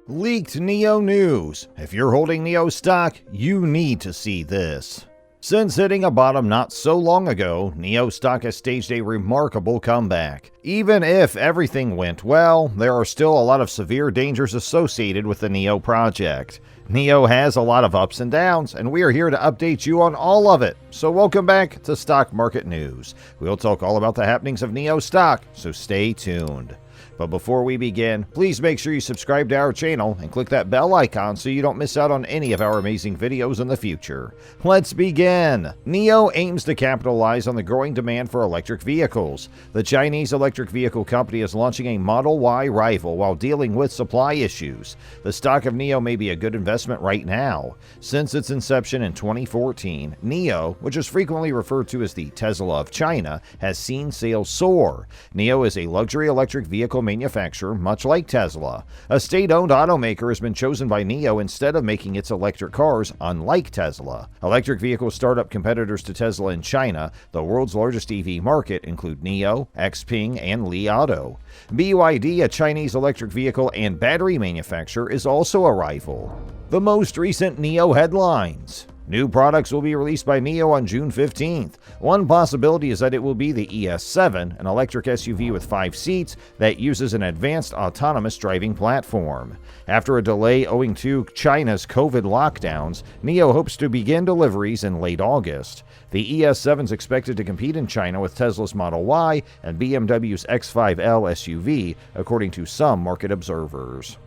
Leaked NIO news. If you're holding NIO stock, you need to see this. Since hitting a bottom not so long ago, NIO stock has staged a remarkable comeback. Even if everything went well, there are still a lot of severe dangers associated with the NIO project. NIO has a lot of ups and downs, and we are here to update you on all of it. So welcome back to Stock Market News. We'll talk all about the happenings of NIO stock, so stay tuned. But before we begin, please make sure you subscribe to our channel and click that bell icon so you don't miss out on any of our amazing videos in the future. Let's begin! NIO aims to capitalize on the growing demand for electric vehicles. The Chinese electric vehicle company is launching a Model Y rival while dealing with supply issues. The stock of NIO may be a good investment right now. Since its inception in 2014, NIO, which is frequently referred to as the Tesla of China, has seen sales soar. NIO is a luxury electric vehicle manufacturer, much like Tesla. A state-owned automaker has been chosen by NIO instead of making its electric cars, unlike Tesla. Electric vehicle startup competitors to Tesla in China, the world's largest EV market, include NIO, XPeng, and Li Auto. BYD, a Chinese electric vehicle and battery manufacturer, is also a rival. The most recent NIO headlines. New products will be released by NIO on June 15th. One possibility is that it will be the ES7, an electric SUV with 5 seats that uses an advanced autonomous driving platform. After a delay owing to China's COVID lockdowns, NIO hopes to begin deliveries in late August. The ES7 is expected to compete in China with Tesla's Model Y and BMW's X5L SUV, according to some market observers.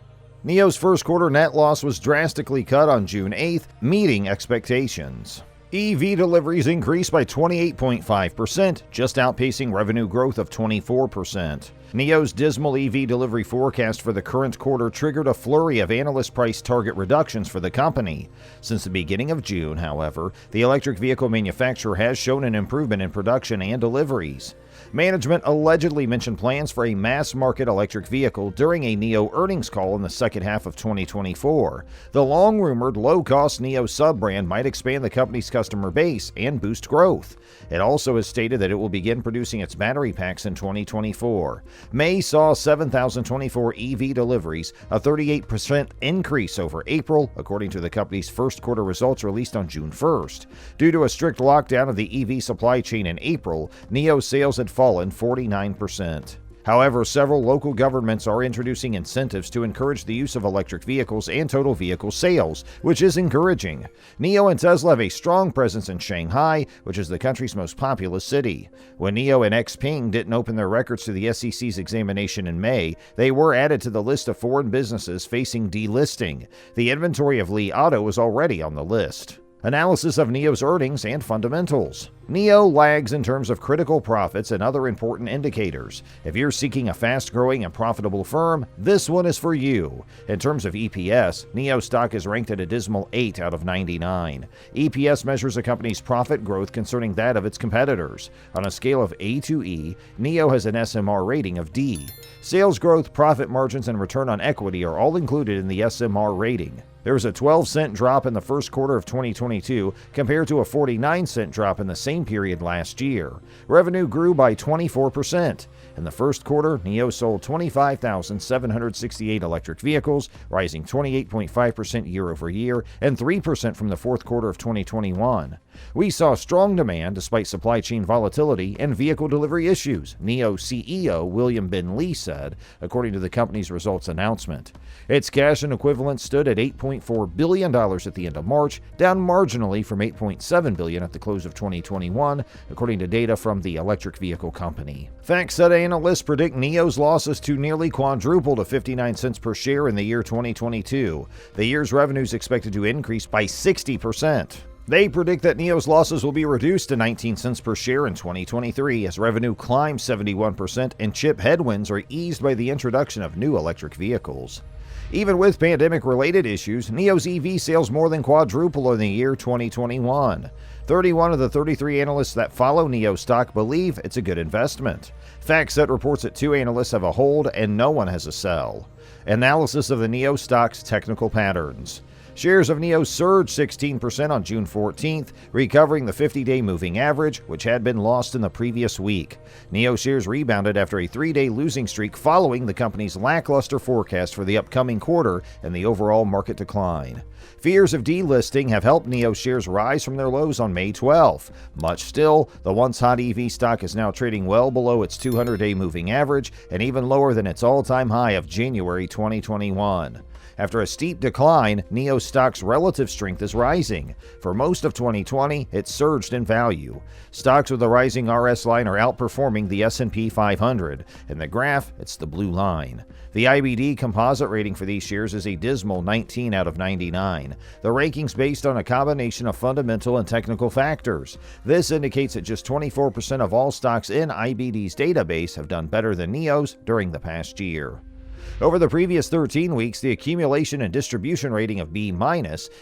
NIO's first quarter net loss was drastically cut on June 8th, meeting expectations. EV deliveries increased by 28.5%, just outpacing revenue growth of 24%. NIO's dismal EV delivery forecast for the current quarter triggered a flurry of analyst price target reductions for the company. Since the beginning of June, however, the electric vehicle manufacturer has shown an improvement in production and deliveries. Management allegedly mentioned plans for a mass-market electric vehicle during a NIO earnings call in the second half of 2024. The long-rumored low-cost NIO sub-brand might expand the company's customer base and boost growth. It also has stated that it will begin producing its battery packs in 2024. May saw 7,024 EV deliveries, a 38% increase over April, according to the company's first quarter results released on June 1st. Due to a strict lockdown of the EV supply chain in April, NIO sales had fallen 49%. However, several local governments are introducing incentives to encourage the use of electric vehicles and total vehicle sales, which is encouraging. NIO and Tesla have a strong presence in Shanghai, which is the country's most populous city. When NIO and XPeng didn't open their records to the SEC's examination in May, they were added to the list of foreign businesses facing delisting. The inventory of Li Auto was already on the list. Analysis of NIO's earnings and fundamentals. NIO lags in terms of critical profits and other important indicators. If you're seeking a fast-growing and profitable firm, this one is for you. In terms of EPS, NIO stock is ranked at a dismal 8 out of 99. EPS measures a company's profit growth concerning that of its competitors. On a scale of A to E, NIO has an SMR rating of D. Sales growth, profit margins, and return on equity are all included in the SMR rating. There was a 12-cent drop in the first quarter of 2022 compared to a 49-cent drop in the same period last year. Revenue grew by 24%. In the first quarter, NIO sold 25,768 electric vehicles, rising 28.5% year over year and 3% from the fourth quarter of 2021. We saw strong demand despite supply chain volatility and vehicle delivery issues, NIO CEO William Bin Li said, according to the company's results announcement. Its cash and equivalents stood at $8.4 billion at the end of March, down marginally from $8.7 billion at the close of 2021, according to data from the electric vehicle company. FactSet analysts predict NIO's losses to nearly quadruple to 59 cents per share in the year 2022. The year's revenue is expected to increase by 60%. They predict that NIO's losses will be reduced to 19 cents per share in 2023 as revenue climbs 71% and chip headwinds are eased by the introduction of new electric vehicles. Even with pandemic-related issues, NIO's EV sales more than quadruple in the year 2021. 31 of the 33 analysts that follow NIO stock believe it's a good investment. FactSet reports that 2 analysts have a hold and no one has a sell. Analysis of the NIO stock's technical patterns. Shares of NIO surged 16% on June 14th, recovering the 50-day moving average, which had been lost in the previous week. NIO shares rebounded after a 3-day losing streak following the company's lackluster forecast for the upcoming quarter and the overall market decline. Fears of delisting have helped NIO shares rise from their lows on May 12th. Much still, the once hot EV stock is now trading well below its 200-day moving average and even lower than its all-time high of January 2021. After a steep decline, NIO stock's relative strength is rising. For most of 2020, it surged in value. Stocks with a rising RS line are outperforming the S&P 500. In the graph, it's the blue line. The IBD composite rating for these shares is a dismal 19 out of 99. The ranking's based on a combination of fundamental and technical factors. This indicates that just 24% of all stocks in IBD's database have done better than NIO's during the past year. Over the previous 13 weeks, the accumulation and distribution rating of B-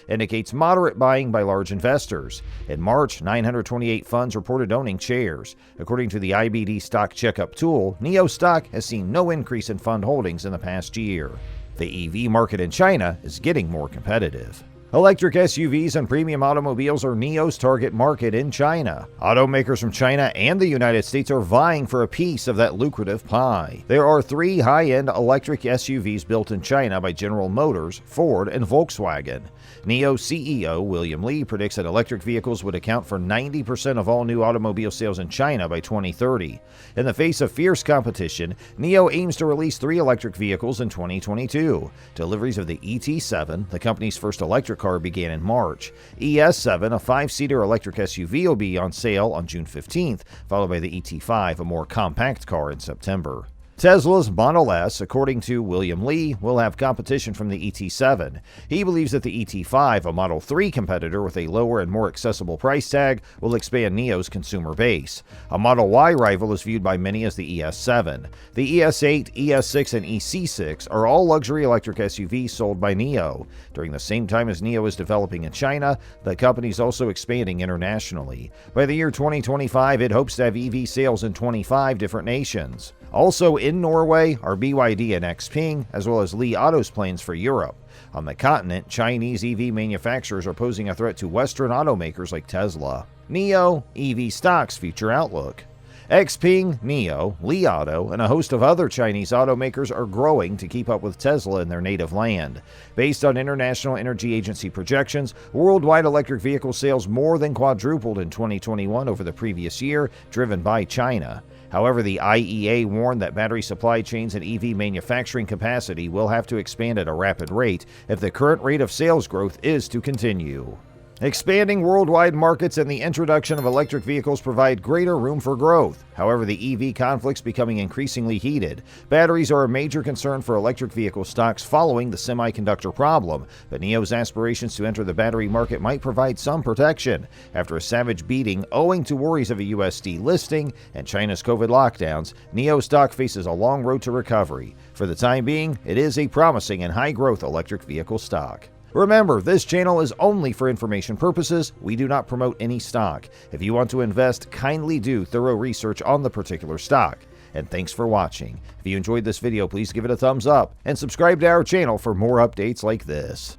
indicates moderate buying by large investors. In March, 928 funds reported owning shares. According to the IBD stock checkup tool, NIO stock has seen no increase in fund holdings in the past year. The EV market in China is getting more competitive. Electric SUVs and premium automobiles are NIO's target market in China. Automakers from China and the United States are vying for a piece of that lucrative pie. There are 3 high-end electric SUVs built in China by General Motors, Ford, and Volkswagen. NIO CEO William Li predicts that electric vehicles would account for 90% of all new automobile sales in China by 2030. In the face of fierce competition, NIO aims to release 3 electric vehicles in 2022. Deliveries of the ET7, the company's first electric car, began in March. ES7, a 5-seater electric SUV, will be on sale on June 15th, followed by the ET5, a more compact car, in September. Tesla's Model S, according to William Li, will have competition from the ET7. He believes that the ET5, a Model 3 competitor with a lower and more accessible price tag, will expand NIO's consumer base. A Model Y rival is viewed by many as the ES7. The ES8, ES6, and EC6 are all luxury electric SUVs sold by NIO. During the same time as NIO is developing in China, the company is also expanding internationally. By the year 2025, it hopes to have EV sales in 25 different nations. Also in Norway are BYD and XPeng, as well as Li Auto's plans for Europe. On the continent, Chinese EV manufacturers are posing a threat to Western automakers like Tesla. NIO, EV stocks future outlook. XPeng, NIO, Li Auto, and a host of other Chinese automakers are growing to keep up with Tesla in their native land. Based on International Energy Agency projections, worldwide electric vehicle sales more than quadrupled in 2021 over the previous year, driven by China. However, the IEA warned that battery supply chains and EV manufacturing capacity will have to expand at a rapid rate if the current rate of sales growth is to continue. Expanding worldwide markets and the introduction of electric vehicles provide greater room for growth. However, the EV conflict's becoming increasingly heated. Batteries are a major concern for electric vehicle stocks following the semiconductor problem, but NIO's aspirations to enter the battery market might provide some protection. After a savage beating owing to worries of a US delisting and China's COVID lockdowns, NIO stock faces a long road to recovery. For the time being, it is a promising and high-growth electric vehicle stock. Remember, this channel is only for information purposes. We do not promote any stock. If you want to invest, kindly do thorough research on the particular stock. And thanks for watching. If you enjoyed this video, please give it a thumbs up and subscribe to our channel for more updates like this.